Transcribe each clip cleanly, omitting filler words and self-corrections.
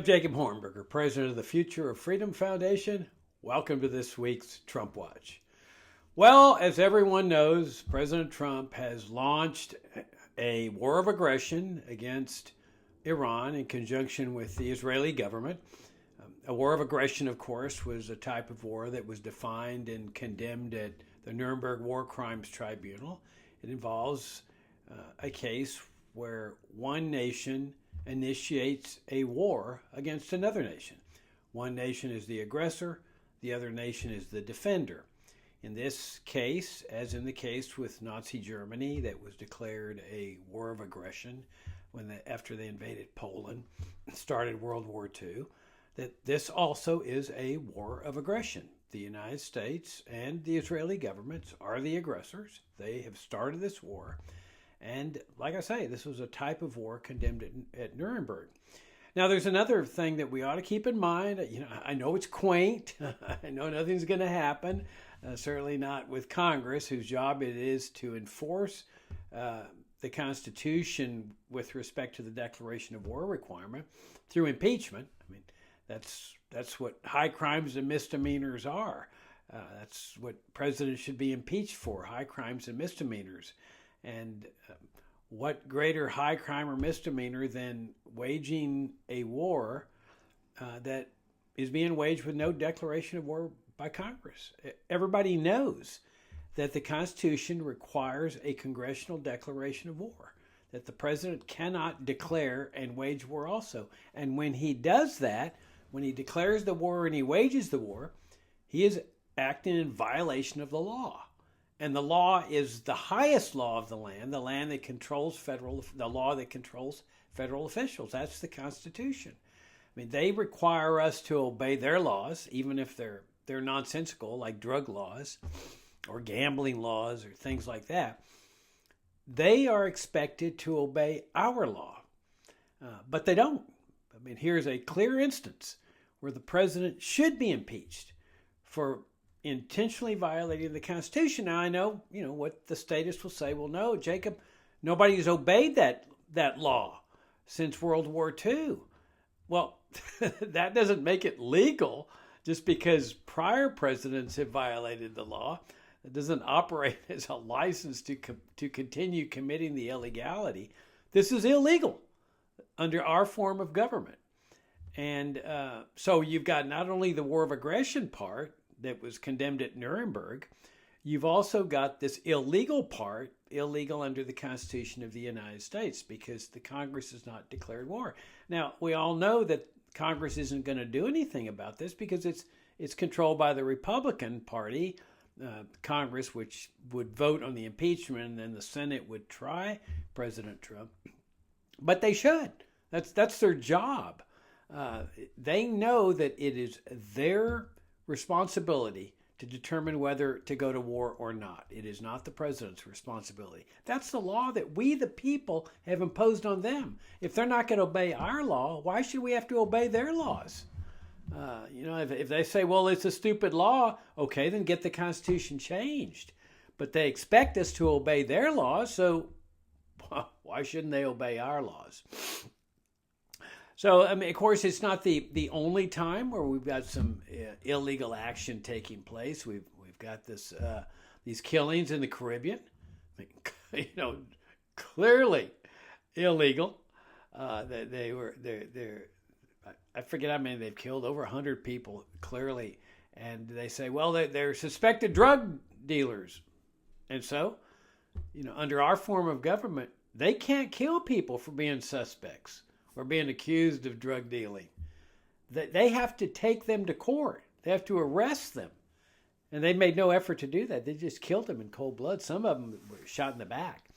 Jacob Hornberger, president of the Future of Freedom Foundation. Welcome to this week's Trump Watch. Well, as everyone knows, President Trump has launched a war of aggression against Iran in conjunction with the Israeli government. A war of aggression, of course, was a type of war that was defined and condemned at the Nuremberg War Crimes Tribunal. It involves a case where one nation initiates a war against another nation. One nation is the aggressor, the other nation is the defender. In this case, as in the case with Nazi Germany that was declared a war of aggression after they invaded Poland and started World War II, that this also is a war of aggression. The United States and the Israeli governments are the aggressors. They have started this war. And like I say, this was a type of war condemned at Nuremberg. Now, there's another thing that we ought to keep in mind. I know it's quaint. I know nothing's going to happen, certainly not with Congress, whose job it is to enforce the Constitution with respect to the declaration of war requirement through impeachment. I mean, that's what high crimes and misdemeanors are. That's what presidents should be impeached for, high crimes and misdemeanors. And what greater high crime or misdemeanor than waging a war that is being waged with no declaration of war by Congress? Everybody knows that the Constitution requires a congressional declaration of war, that the president cannot declare and wage war also. And when he does that, when he declares the war and he wages the war, he is acting in violation of the law. And the law is the highest law of the land that controls the law that controls federal officials. That's the Constitution. I mean, they require us to obey their laws, even if they're nonsensical, like drug laws or gambling laws or things like that. They are expected to obey our law, but they don't. I mean, here's a clear instance where the president should be impeached for intentionally violating the Constitution. Now, I know, what the statists will say. Well, no, Jacob, nobody's obeyed that law since World War II. Well, that doesn't make it legal just because prior presidents have violated the law. It doesn't operate as a license to continue committing the illegality. This is illegal under our form of government. And so you've got not only the war of aggression part that was condemned at Nuremberg, you've also got this illegal part, illegal under the Constitution of the United States, because the Congress has not declared war. Now, we all know that Congress isn't going to do anything about this because it's controlled by the Republican Party, Congress, which would vote on the impeachment, and then the Senate would try President Trump. But they should. That's their job. They know that it is their responsibility to determine whether to go to war or not. It is not the president's responsibility. That's the law that we, the people, have imposed on them. If they're not going to obey our law, why should we have to obey their laws? If they say, well, it's a stupid law, okay, then get the Constitution changed. But they expect us to obey their laws, so why shouldn't they obey our laws? So, of course, it's not the only time where we've got some illegal action taking place. We've got these killings in the Caribbean, clearly illegal. I forget how many they've killed, over 100 people, clearly. And they say, well, they're suspected drug dealers. And so, under our form of government, they can't kill people for being suspects or being accused of drug dealing. They have to take them to court. They have to arrest them. And they made no effort to do that. They just killed them in cold blood. Some of them were shot in the back.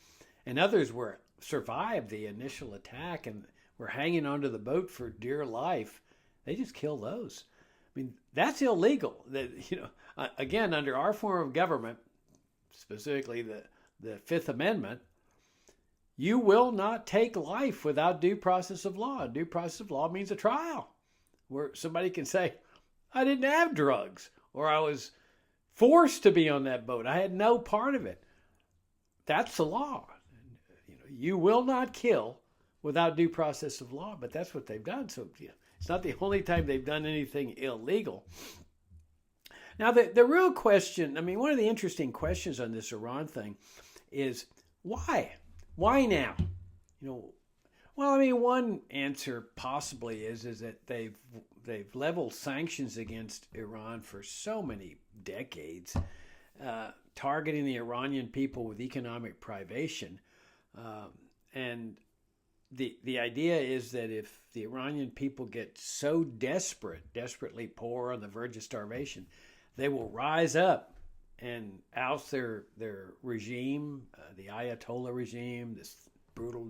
And others survived the initial attack and were hanging onto the boat for dear life. They just killed those. I mean, that's illegal. Again, under our form of government, specifically the Fifth Amendment, you will not take life without due process of law. Due process of law means a trial where somebody can say, I didn't have drugs, or I was forced to be on that boat. I had no part of it. That's the law. You will not kill without due process of law, but that's what they've done. So It's not the only time they've done anything illegal. Now, the real question, I mean, one of the interesting questions on this Iran thing is why? Why now? Well, I mean, one answer possibly is that they've leveled sanctions against Iran for so many decades, targeting the Iranian people with economic privation, and the idea is that if the Iranian people get so desperately poor on the verge of starvation, they will rise up and oust their regime, the Ayatollah regime, this brutal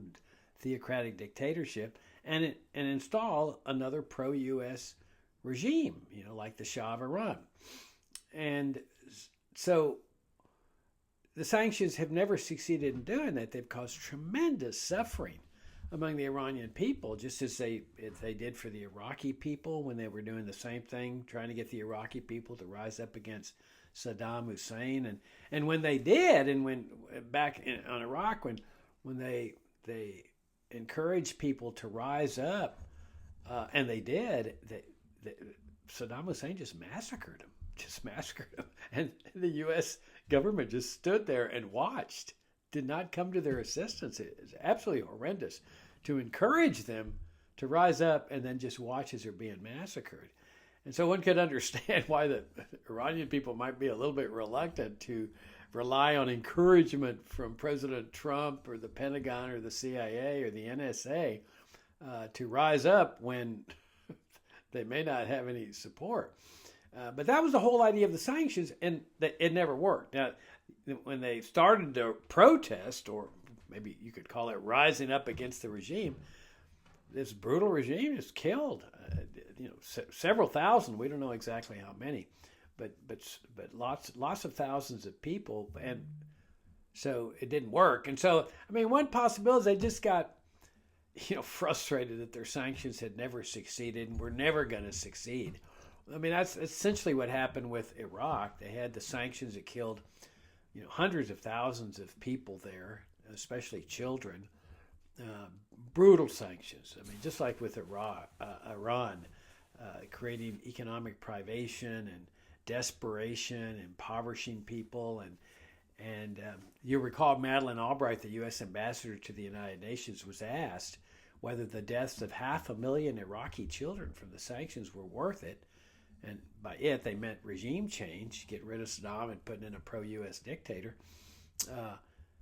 theocratic dictatorship, and install another pro-U.S. regime, like the Shah of Iran. And so the sanctions have never succeeded in doing that. They've caused tremendous suffering among the Iranian people, just as they did for the Iraqi people when they were doing the same thing, trying to get the Iraqi people to rise up against Saddam Hussein. And when they did, and when back on Iraq, when they encouraged people to rise up, and they did, Saddam Hussein just massacred them. And the U.S. government just stood there and watched, did not come to their assistance. It is absolutely horrendous to encourage them to rise up and then just watch as they're being massacred. And so one could understand why the Iranian people might be a little bit reluctant to rely on encouragement from President Trump or the Pentagon or the CIA or the NSA to rise up when they may not have any support. But that was the whole idea of the sanctions, and it never worked. Now, when they started to protest, or maybe you could call it rising up against the regime, this brutal regime just killed, several thousand. We don't know exactly how many, but lots of thousands of people, and so it didn't work. And so, I mean, one possibility is they just got, frustrated that their sanctions had never succeeded and were never going to succeed. I mean, that's essentially what happened with Iraq. They had the sanctions that killed, hundreds of thousands of people there, especially children. Brutal sanctions. I mean, just like with Iran, creating economic privation and desperation, impoverishing people, and you recall Madeleine Albright, the U.S. ambassador to the United Nations, was asked whether the deaths of 500,000 Iraqi children from the sanctions were worth it. And by it, they meant regime change, get rid of Saddam and putting in a pro-U.S. dictator.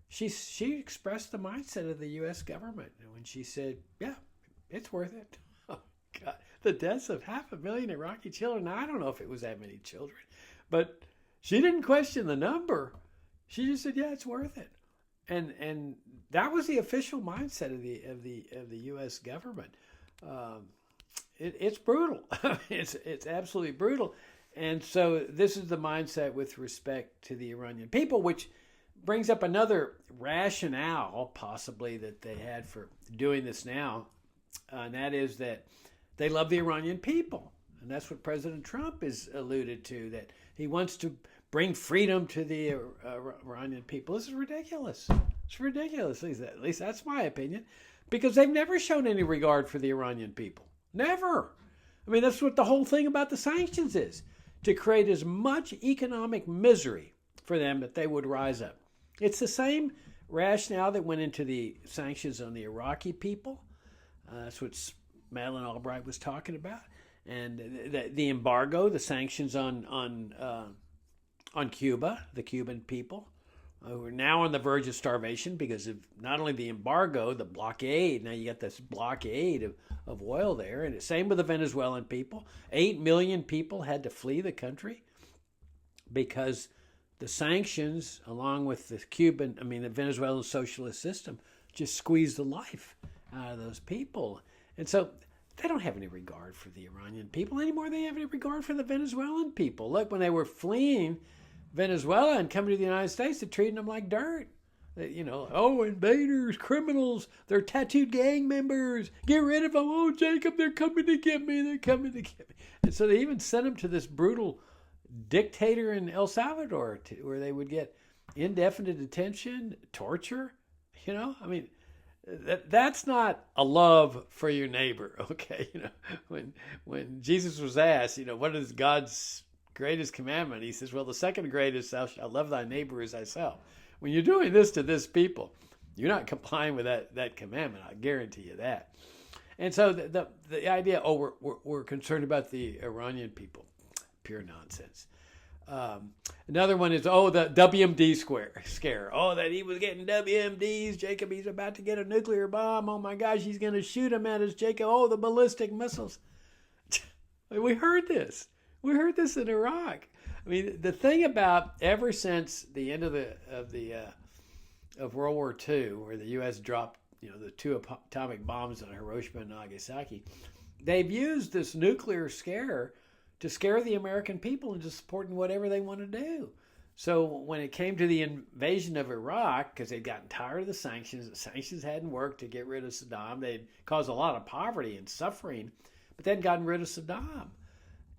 She expressed the mindset of the U.S. government when she said, yeah, it's worth it. Oh, God. The deaths of 500,000 Iraqi children. Now, I don't know if it was that many children, but she didn't question the number. She just said, yeah, it's worth it. And that was the official mindset of the U.S. government. It's brutal. It's absolutely brutal. And so this is the mindset with respect to the Iranian people, which brings up another rationale possibly that they had for doing this now, and that is that they love the Iranian people. And that's what President Trump has alluded to, that he wants to bring freedom to the Iranian people. This is ridiculous. It's ridiculous. At least that's my opinion, because they've never shown any regard for the Iranian people. Never. I mean, that's what the whole thing about the sanctions is, to create as much economic misery for them that they would rise up. It's the same rationale that went into the sanctions on the Iraqi people. That's what Madeleine Albright was talking about. And the embargo, the sanctions on Cuba, the Cuban people, who are now on the verge of starvation because of not only the embargo, the blockade. Now you got this blockade of oil there. And the same with the Venezuelan people. 8 million people had to flee the country because the sanctions, along with the Venezuelan socialist system, just squeezed the life out of those people. And so they don't have any regard for the Iranian people anymore. They have any regard for the Venezuelan people. Look, when they were fleeing Venezuela and coming to the United States, they're treating them like dirt. Invaders, criminals, they're tattooed gang members. Get rid of them. Oh, Jacob, they're coming to get me. They're coming to get me. And so they even sent them to this brutal dictator in El Salvador where they would get indefinite detention, torture. that's not a love for your neighbor, okay? When Jesus was asked, what is God's greatest commandment? He says, well, the second greatest, thou shalt love thy neighbor as thyself. When you're doing this to this people, you're not complying with that commandment. I guarantee you that. And so the idea, we're concerned about the Iranian people, pure nonsense. Another one is, the WMD scare. Oh, that he was getting WMDs. Jacob, he's about to get a nuclear bomb. Oh my gosh, he's going to shoot him at us, Jacob. Oh, the ballistic missiles. We heard this. We heard this in Iraq. I mean, the thing about ever since the end of World War II, where the U.S. dropped, the two atomic bombs on Hiroshima and Nagasaki, they've used this nuclear scare to scare the American people into supporting whatever they want to do. So when it came to the invasion of Iraq, because they'd gotten tired of the sanctions hadn't worked to get rid of Saddam. They'd caused a lot of poverty and suffering, but they'd gotten rid of Saddam.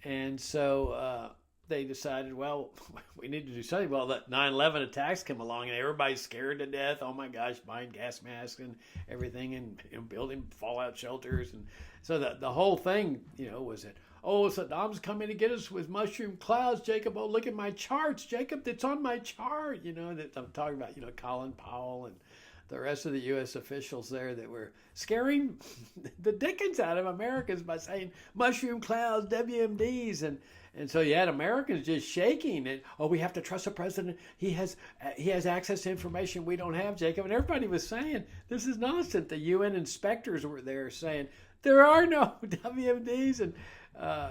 And so they decided, well, we need to do something. Well, the 9/11 attacks come along, and everybody's scared to death. Oh my gosh, buying gas masks and everything, and building fallout shelters. And so the whole thing, was that, oh, Saddam's coming to get us with mushroom clouds, Jacob. Oh, look at my charts, Jacob. It's on my chart. That I'm talking about, Colin Powell and the rest of the U.S. officials there that were scaring the dickens out of Americans by saying mushroom clouds, WMDs. And so you had Americans just shaking. And, we have to trust the president. He has access to information we don't have, Jacob. And everybody was saying, this is nonsense. The UN inspectors were there saying, there are no WMDs. And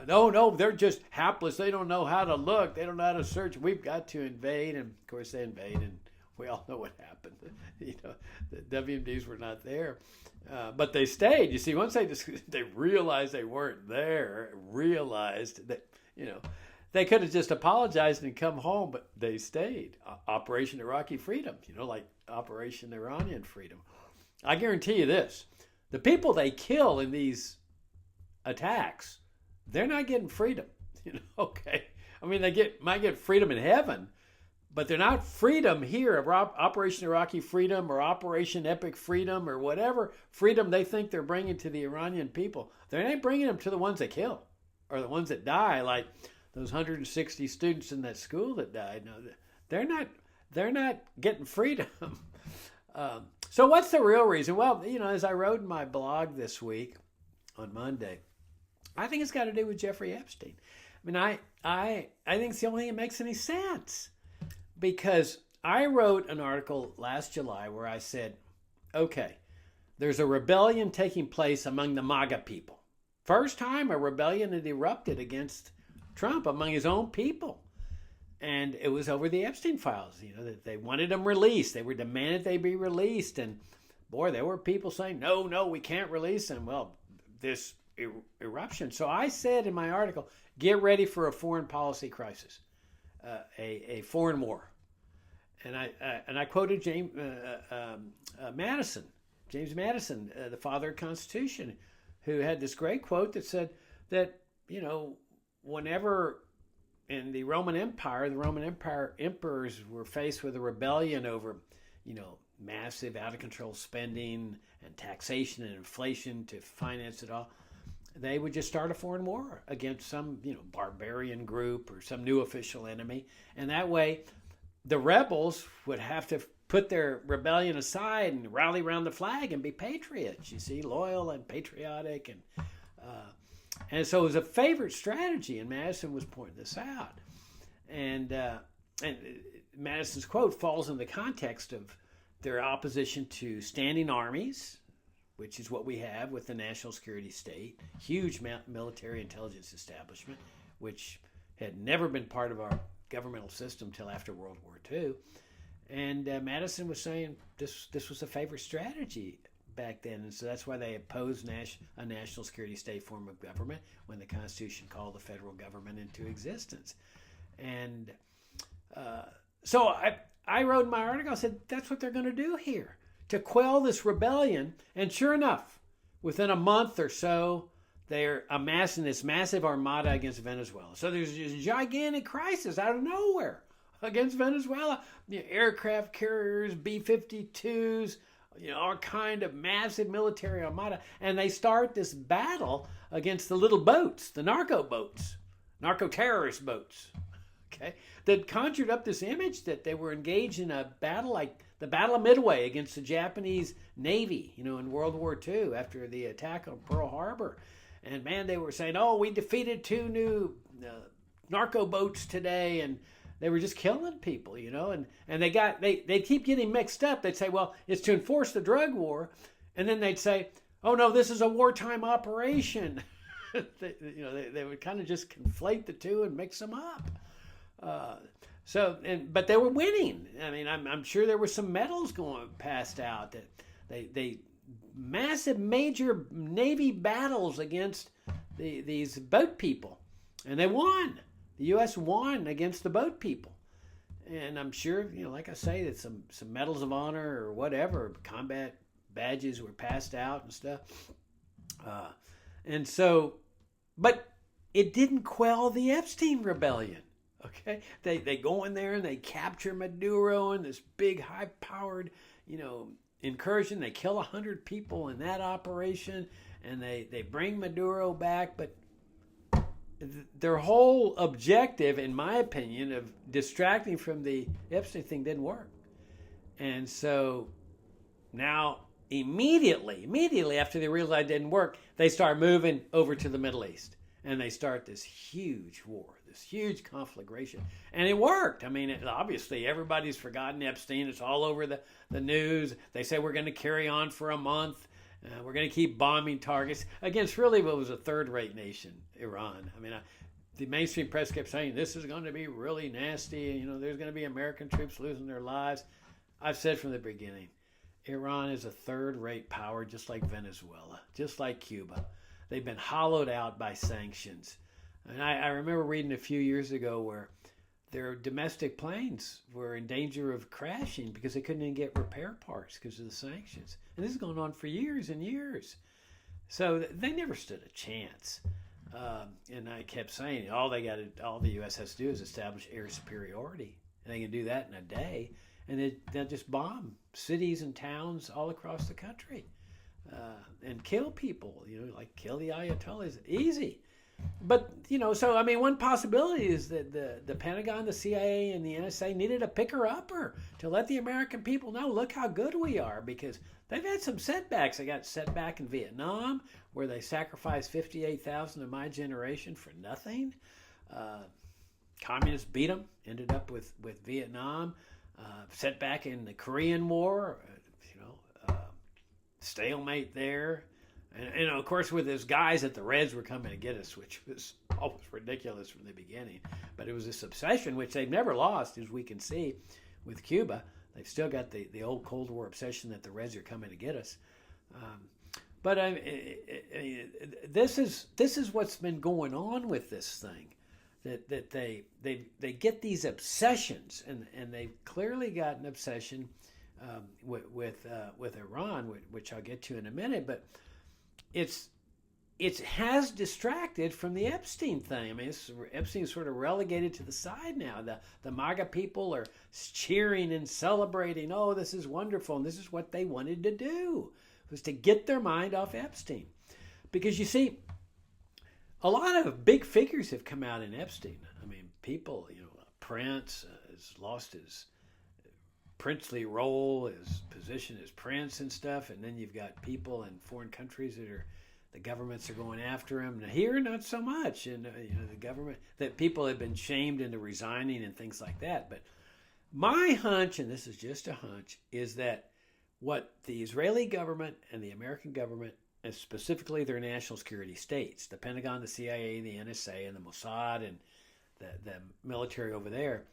no, they're just hapless. They don't know how to look. They don't know how to search. We've got to invade. And of course they invade, and we all know what happened. The WMDs were not there, but they stayed. You see, once they realized they weren't there, realized that they could have just apologized and come home, but they stayed. Operation Iraqi Freedom, like Operation Iranian Freedom. I guarantee you this: the people they kill in these attacks, they're not getting freedom. Okay. I mean, might get freedom in heaven, but they're not freedom here. Operation Iraqi Freedom or Operation Epic Freedom or whatever freedom they think they're bringing to the Iranian people. They're not bringing them to the ones that kill or the ones that die, like those 160 students in that school that died. No, they're not getting freedom. So what's the real reason? Well, as I wrote in my blog this week on Monday, I think it's got to do with Jeffrey Epstein. I mean, I think it's the only thing that makes any sense, because I wrote an article last July where I said, okay, there's a rebellion taking place among the MAGA people. First time a rebellion had erupted against Trump among his own people. And it was over the Epstein files, that they wanted them released. They were demanded they be released. And boy, there were people saying, no, we can't release them. Well, this eruption. So I said in my article, get ready for a foreign policy crisis, a foreign war. And I quoted James Madison, the father of the Constitution, who had this great quote that said that, whenever in the Roman Empire emperors were faced with a rebellion over, massive out of control spending and taxation and inflation to finance it all, they would just start a foreign war against some, barbarian group or some new official enemy. And that way the rebels would have to put their rebellion aside and rally around the flag and be patriots, loyal and patriotic. And so it was a favorite strategy, and Madison was pointing this out. And Madison's quote falls in the context of their opposition to standing armies, which is what we have with the national security state, huge military intelligence establishment, which had never been part of our governmental system till after World War II. And Madison was saying this was a favorite strategy back then, and so that's why they opposed a national security state form of government when the Constitution called the federal government into existence. And so I wrote in my article, I said, that's what they're going to do here, to quell this rebellion. And sure enough, within a month or so, they're amassing this massive armada against Venezuela. So there's this gigantic crisis out of nowhere against Venezuela. Aircraft carriers, B-52s, all kind of massive military armada, and they start this battle against the little boats, the narco terrorist boats. Okay, that conjured up this image that they were engaged in a battle like the Battle of Midway against the Japanese Navy, in World War II after the attack on Pearl Harbor. And man, they were saying, "Oh, we defeated 2 new narco boats today," and they were just killing people, and they keep getting mixed up. They'd say, "Well, it's to enforce the drug war," and then they'd say, "Oh no, this is a wartime operation." they would kind of just conflate the two and mix them up. But they were winning. I mean, I'm sure there were some medals going passed out that they massive major Navy battles against these boat people, and they won. The U.S. won against the boat people, and I'm sure, like I say, that some medals of honor or whatever, combat badges were passed out and stuff. But it didn't quell the Epstein rebellion. Okay, they go in there and they capture Maduro in this big, high-powered, incursion. They kill 100 people in that operation, and they bring Maduro back. But their whole objective, in my opinion, of distracting from the Epstein thing didn't work. And so now, immediately after they realized it didn't work, they start moving over to the Middle East, and they start this huge war. Huge conflagration, and it worked. I mean, obviously everybody's forgotten Epstein. It's all over the news. They say we're going to carry on for a month. We're going to keep bombing targets against really what was a third-rate nation, Iran. I mean, the mainstream press kept saying this is going to be really nasty. There's going to be American troops losing their lives. I've said from the beginning, Iran is a third-rate power, just like Venezuela, just like Cuba. They've been hollowed out by sanctions. And I remember reading a few years ago where their domestic planes were in danger of crashing because they couldn't even get repair parts because of the sanctions. And this is going on for years and years. So they never stood a chance. And I kept saying, all the U.S. has to do is establish air superiority. And they can do that in a day. And they'll just bomb cities and towns all across the country and kill people, like kill the Ayatollahs. Easy. But, so, I mean, one possibility is that the Pentagon, the CIA, and the NSA needed a picker-upper to let the American people know, look how good we are, because they've had some setbacks. They got setback in Vietnam, where they sacrificed 58,000 of my generation for nothing. Communists beat them, ended up with Vietnam. Setback in the Korean War, stalemate there. And of course, with those guys that the Reds were coming to get us, which was always ridiculous from the beginning. But it was this obsession, which they've never lost, as we can see with Cuba. They've still got the old Cold War obsession that the Reds are coming to get us. But this is what's been going on with this thing, that they get these obsessions, and they've clearly got an obsession with Iran, which I'll get to in a minute, but. It has distracted from the Epstein thing. I mean, Epstein's sort of relegated to the side now. The MAGA people are cheering and celebrating. Oh, this is wonderful, and this is what they wanted to do, was to get their mind off Epstein. Because you see, a lot of big figures have come out in Epstein. I mean, people, Prince has lost his princely role, his position as prince and stuff, and then you've got people in foreign countries the governments are going after him. Now, here, not so much, and the government, that people have been shamed into resigning and things like that. But my hunch, and this is just a hunch, is that what the Israeli government and the American government, and specifically their national security states, the Pentagon, the CIA, the NSA, and the Mossad, and the military over there,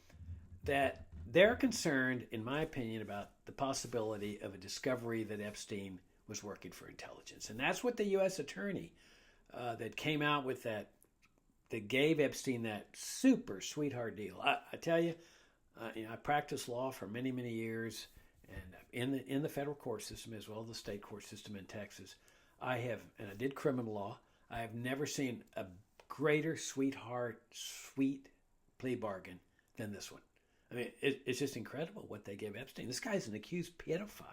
that they're concerned, in my opinion, about the possibility of a discovery that Epstein was working for intelligence. And that's what the U.S. attorney that came out with that gave Epstein that super sweetheart deal. I tell you, I practiced law for many, many years, and in the federal court system as well as the state court system in Texas. I did criminal law. I have never seen a greater sweet plea bargain than this one. I mean, it's just incredible what they gave Epstein. This guy's an accused pedophile.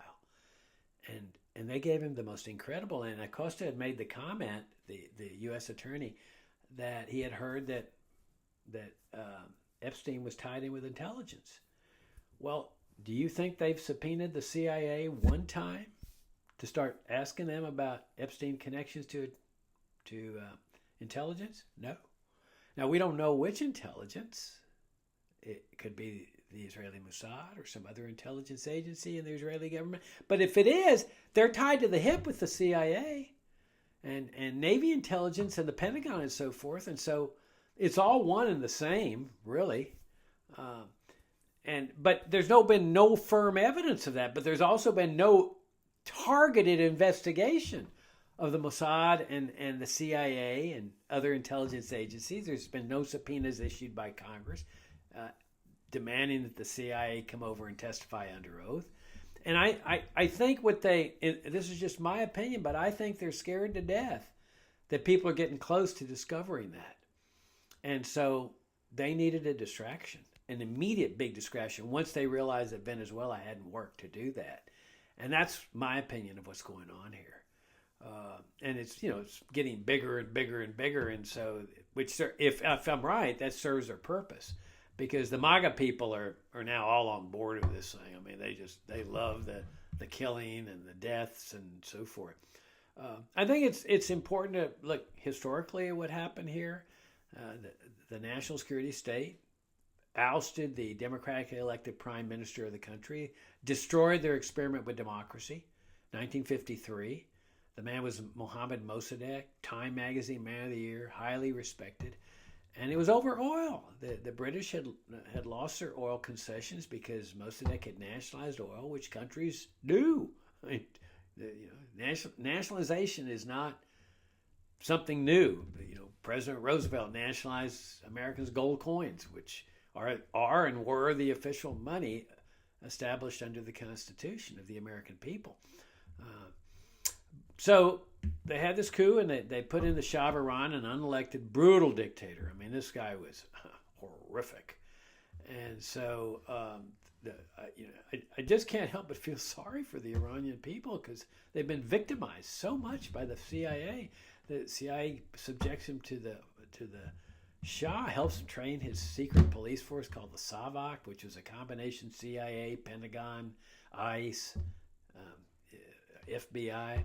and they gave him the most incredible. And Acosta had made the comment, the U.S. attorney, that he had heard that Epstein was tied in with intelligence. Well, do you think they've subpoenaed the CIA one time to start asking them about Epstein connections to intelligence? No. Now, we don't know which intelligence. It could be the Israeli Mossad or some other intelligence agency in the Israeli government. But if it is, they're tied to the hip with the CIA and Navy intelligence and the Pentagon and so forth. And so it's all one and the same, really. But there's been no firm evidence of that. But there's also been no targeted investigation of the Mossad and the CIA and other intelligence agencies. There's been no subpoenas issued by Congress demanding that the CIA come over and testify under oath. And I think this is just my opinion, but I think they're scared to death that people are getting close to discovering that. And so they needed a distraction, an immediate big distraction, once they realized that Venezuela hadn't worked to do that. And that's my opinion of what's going on here. And it's getting bigger and bigger and bigger. And so, if I'm right, that serves their purpose, because the MAGA people are now all on board with this thing. I mean, they love the killing and the deaths and so forth. I think it's important to look historically at what happened here. The national security state ousted the democratically elected prime minister of the country, destroyed their experiment with democracy, 1953. The man was Mohammad Mossadegh, Time Magazine Man of the Year, highly respected. And it was over oil. The British had lost their oil concessions because Mossadegh had nationalized oil, which countries do. I mean, nationalization is not something new. President Roosevelt nationalized Americans' gold coins, which are and were the official money established under the Constitution of the American people. So they had this coup, and they put in the Shah of Iran, an unelected, brutal dictator. I mean, this guy was horrific. And so I just can't help but feel sorry for the Iranian people, because they've been victimized so much by the CIA. The CIA subjects him to the Shah, helps him train his secret police force called the SAVAK, which was a combination CIA, Pentagon, ICE, FBI,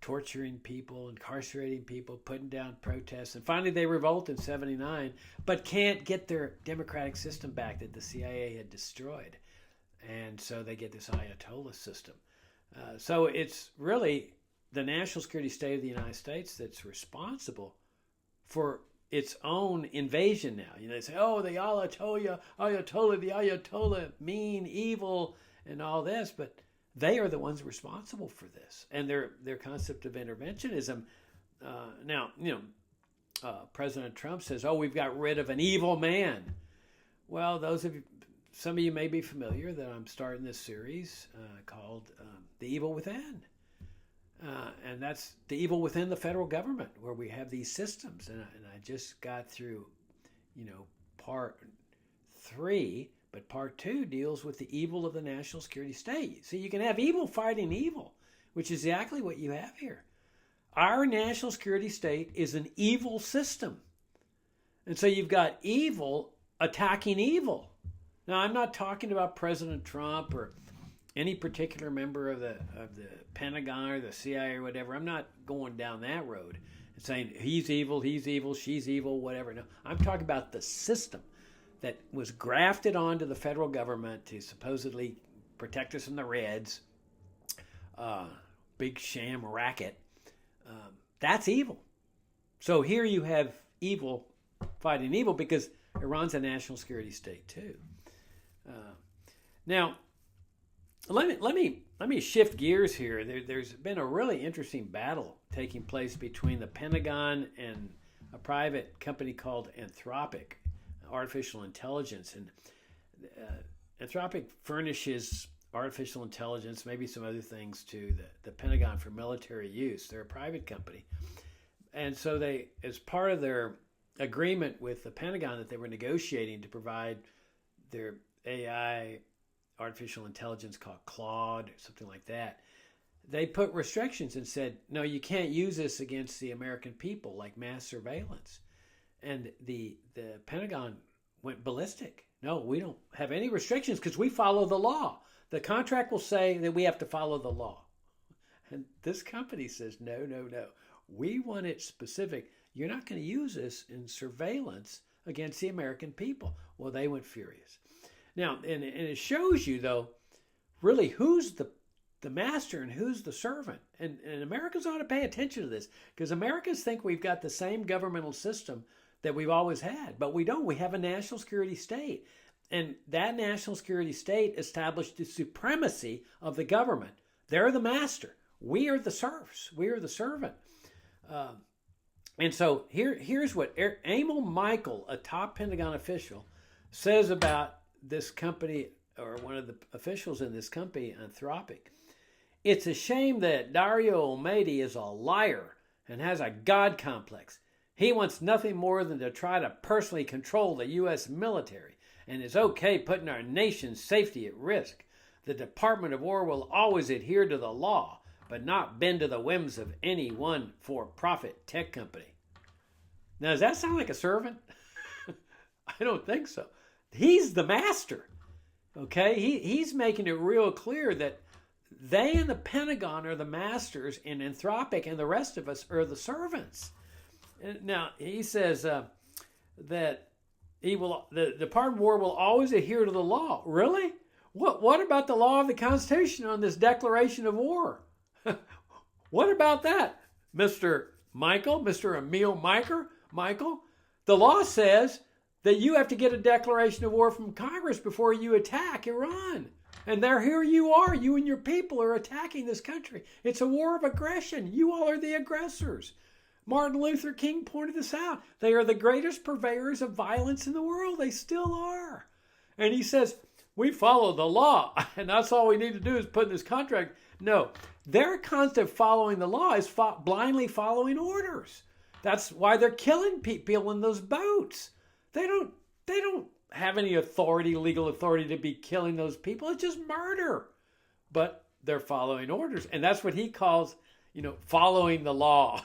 torturing people, incarcerating people, putting down protests. And finally they revolt in 1979, but can't get their democratic system back that the CIA had destroyed. And so they get this Ayatollah system. So it's really the national security state of the United States that's responsible for its own invasion now. They say, oh, the Ayatollah, the Ayatollah, mean, evil, and all this, but they are the ones responsible for this. And their concept of interventionism. Now, President Trump says, oh, we've got rid of an evil man. Well, some of you may be familiar that I'm starting this series called The Evil Within. And that's the evil within the federal government, where we have these systems. And I just got through, part 3, but part 2 deals with the evil of the national security state. So you can have evil fighting evil, which is exactly what you have here. Our national security state is an evil system. And so you've got evil attacking evil. Now, I'm not talking about President Trump or any particular member of the Pentagon or the CIA or whatever. I'm not going down that road and saying he's evil, she's evil, whatever. No, I'm talking about the system that was grafted onto the federal government to supposedly protect us from the Reds. Big sham racket. That's evil. So here you have evil fighting evil, because Iran's a national security state too. Now, let me shift gears here. There's been a really interesting battle taking place between the Pentagon and a private company called Anthropic, artificial intelligence. And Anthropic furnishes artificial intelligence, maybe some other things, to the Pentagon for military use. They're a private company. And so they, as part of their agreement with the Pentagon that they were negotiating to provide their AI artificial intelligence called Claude or something like that. They put restrictions and said, no, you can't use this against the American people, like mass surveillance. And the Pentagon went ballistic. No, we don't have any restrictions because we follow the law. The contract will say that we have to follow the law. And this company says, no, no, no. We want it specific. You're not going to use this in surveillance against the American people. Well, they went furious. Now, and it shows you, though, really who's the master and who's the servant. And Americans ought to pay attention to this because Americans think we've got the same governmental system that we've always had, but we don't. We have a national security state. And that national security state established the supremacy of the government. They're the master. We are the serfs. We are the servant. And so here's what Emil Michael, a top Pentagon official, says about this company, or one of the officials in this company, Anthropic. It's a shame that Dario Amati is a liar and has a God complex. He wants nothing more than to try to personally control the U.S. military, and it's okay putting our nation's safety at risk. The Department of War will always adhere to the law, but not bend to the whims of any one for-profit tech company. Now, does that sound like a servant? I don't think so. He's the master, okay? He's making it real clear that they and the Pentagon are the masters, and Anthropic and the rest of us are the servants. Now, he says that the Department of War will always adhere to the law. Really? What about the law of the Constitution on this declaration of war? What about that, Mr. Michael, Mr. Emil Michael? The law says that you have to get a declaration of war from Congress before you attack Iran. And here you are, you and your people are attacking this country. It's a war of aggression. You all are the aggressors. Martin Luther King pointed this out. They are the greatest purveyors of violence in the world. They still are. And he says, we follow the law, and that's all we need to do is put in this contract. No, their concept of following the law is blindly following orders. That's why they're killing people in those boats. They don't have any legal authority to be killing those people. It's just murder. But they're following orders. And that's what he calls, following the law.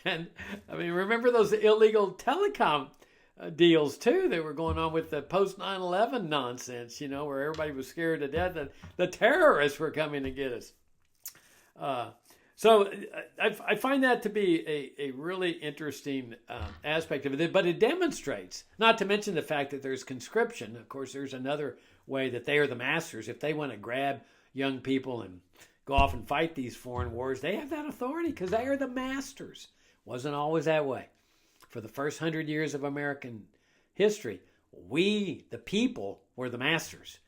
And I mean, remember those illegal telecom deals too that were going on with the post 9/11 nonsense, where everybody was scared to death that the terrorists were coming to get us. So I find that to be a really interesting aspect of it, but it demonstrates, not to mention the fact that there's conscription. Of course, there's another way that they are the masters. If they want to grab young people and go off and fight these foreign wars, they have that authority because they are the masters. Wasn't always that way. For the first 100 years of American history, we, the people, were the masters,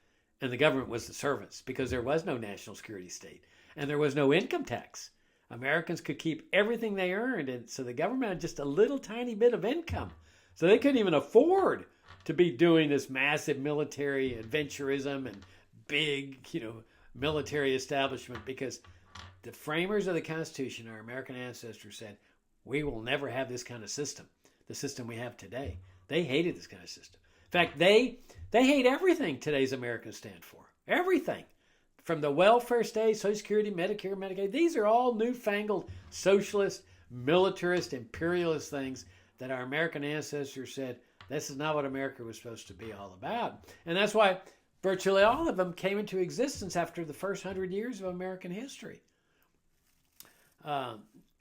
and the government was the servants because there was no national security state and there was no income tax. Americans could keep everything they earned, and so the government had just a little tiny bit of income. So they couldn't even afford to be doing this massive military adventurism and big, military establishment, because the framers of the Constitution, our American ancestors, said, we will never have this kind of system, the system we have today. They hated this kind of system. In fact, they hate everything today's Americans stand for. Everything. From the welfare state, Social Security, Medicare, Medicaid, these are all newfangled socialist, militarist, imperialist things that our American ancestors said, this is not what America was supposed to be all about. And that's why virtually all of them came into existence after the first 100 years of American history. Now,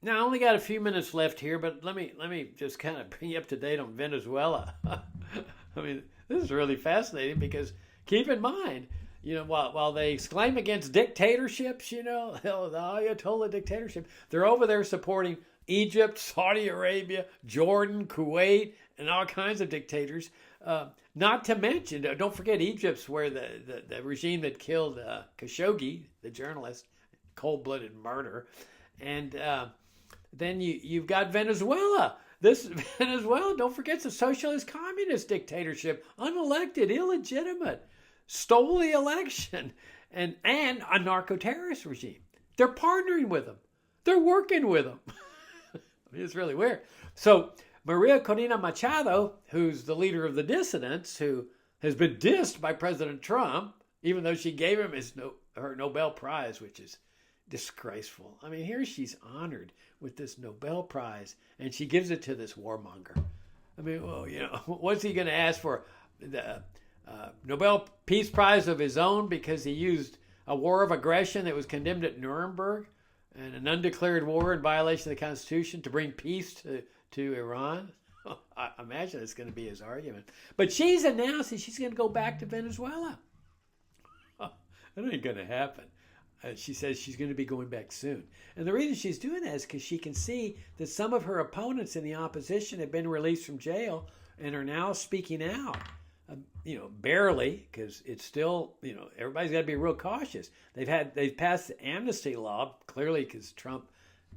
I only got a few minutes left here, but let me just kind of bring you up to date on Venezuela. I mean, this is really fascinating because keep in mind, while they exclaim against dictatorships, the Ayatollah dictatorship, they're over there supporting Egypt, Saudi Arabia, Jordan, Kuwait, and all kinds of dictators. Not to mention, don't forget Egypt's where the regime that killed Khashoggi, the journalist, cold-blooded murder. And then you've got Venezuela. This Venezuela, don't forget, it's a socialist communist dictatorship, unelected, illegitimate, stole the election, and a narco-terrorist regime. They're partnering with them. They're working with them. I mean, it's really weird. So Maria Corina Machado, who's the leader of the dissidents, who has been dissed by President Trump, even though she gave him her Nobel Prize, which is disgraceful. I mean, here she's honored with this Nobel Prize, and she gives it to this warmonger. I mean, well, what's he going to ask for? The Nobel Peace Prize of his own because he used a war of aggression that was condemned at Nuremberg and an undeclared war in violation of the Constitution to bring peace to Iran? I imagine it's going to be his argument. But she's announced that she's going to go back to Venezuela. That ain't going to happen. She says she's going to be going back soon. And the reason she's doing that is because she can see that some of her opponents in the opposition have been released from jail and are now speaking out. Barely, because it's still, everybody's got to be real cautious. They've passed the amnesty law, clearly because Trump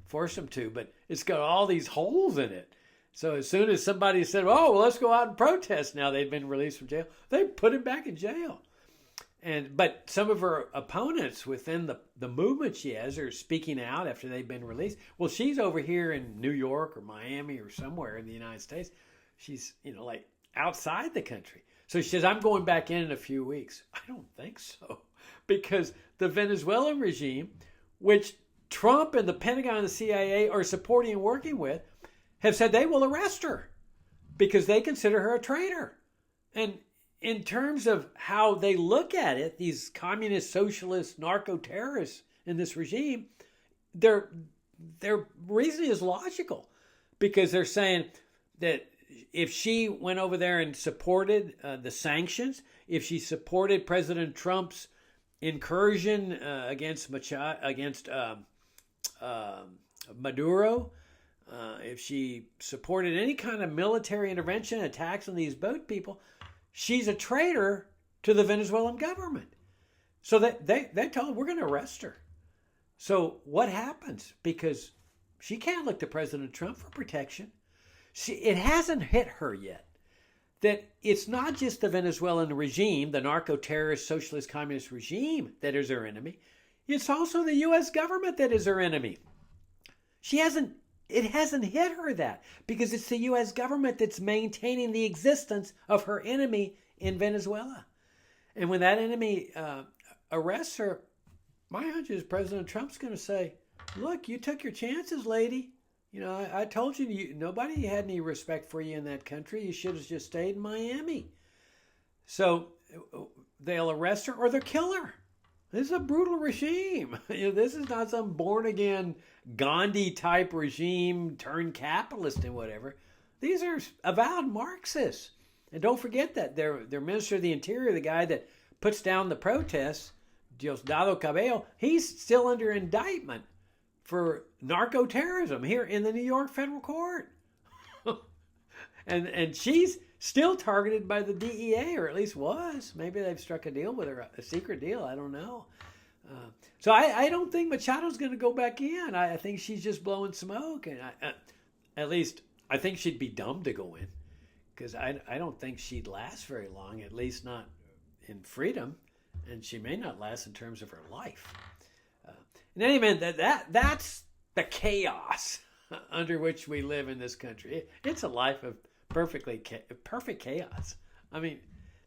forced them to, but it's got all these holes in it. So as soon as somebody said, oh, well, let's go out and protest now they've been released from jail, they put him back in jail. But some of her opponents within the movement she has are speaking out after they've been released. Well, she's over here in New York or Miami or somewhere in the United States. She's, like outside the country. So she says, I'm going back in a few weeks. I don't think so. Because the Venezuelan regime, which Trump and the Pentagon and the CIA are supporting and working with, have said they will arrest her because they consider her a traitor. And in terms of how they look at it, these communist, socialist, narco-terrorists in this regime, their reasoning is logical because they're saying that if she went over there and supported the sanctions, if she supported President Trump's incursion against Maduro, if she supported any kind of military intervention, attacks on these boat people, she's a traitor to the Venezuelan government. So they told her, we're going to arrest her. So what happens? Because she can't look to President Trump for protection. It hasn't hit her yet that it's not just the Venezuelan regime, the narco-terrorist, socialist, communist regime that is her enemy. It's also the U.S. government that is her enemy. It hasn't hit her that because it's the U.S. government that's maintaining the existence of her enemy in Venezuela. And when that enemy arrests her, my hunch is President Trump's going to say, look, you took your chances, lady. I told you, nobody had any respect for you in that country. You should have just stayed in Miami. So they'll arrest her or they'll kill her. This is a brutal regime. This is not some born-again Gandhi-type regime turned capitalist and whatever. These are avowed Marxists. And don't forget that their Minister of the Interior, the guy that puts down the protests, Diosdado Cabello, he's still under indictment for narco-terrorism here in the New York federal court. and she's still targeted by the DEA, or at least was. Maybe they've struck a deal with her, a secret deal. I don't know. So I don't think Machado's going to go back in. I think she's just blowing smoke. And at least I think she'd be dumb to go in because I don't think she'd last very long, at least not in freedom. And she may not last in terms of her life. In any event, that's the chaos under which we live in this country. It's a life of perfect chaos. I mean,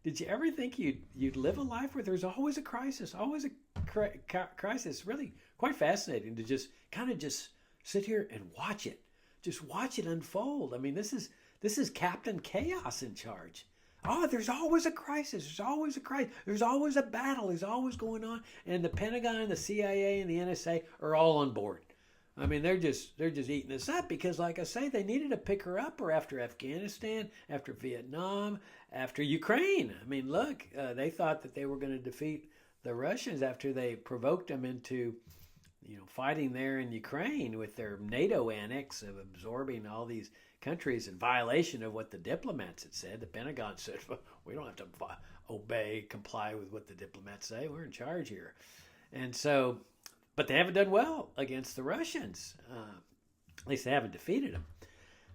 did you ever think you'd live a life where there's always a crisis, always a crisis? Really quite fascinating to just kind of just sit here and watch it, just watch it unfold. I mean, this is Captain Chaos in charge. Oh, there's always a crisis. There's always a crisis. There's always a battle. There's always going on. And the Pentagon, the CIA, and the NSA are all on board. I mean, they're just eating this up because, like I say, they needed to pick her up or after Afghanistan, after Vietnam, after Ukraine. I mean, look, they thought that they were going to defeat the Russians after they provoked them into, fighting there in Ukraine with their NATO annex of absorbing all these countries in violation of what the diplomats had said. The Pentagon said, well, we don't have to comply with what the diplomats say. We're in charge here. And so, but they haven't done well against the Russians. At least they haven't defeated them.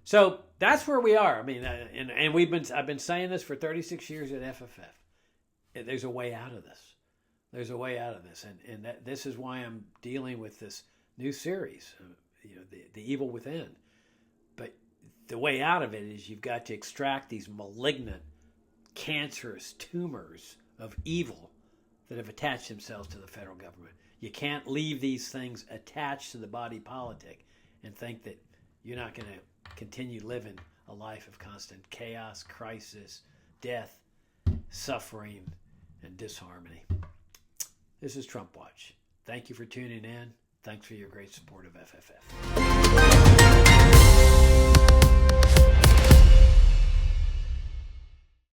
So that's where we are. I mean, and I've been saying this for 36 years at FFF. There's a way out of this. There's a way out of this. And this is why I'm dealing with this new series, the evil within. But the way out of it is you've got to extract these malignant, cancerous tumors of evil that have attached themselves to the federal government. You can't leave these things attached to the body politic and think that you're not going to continue living a life of constant chaos, crisis, death, suffering, and disharmony. This is Trump Watch. Thank you for tuning in. Thanks for your great support of FFF.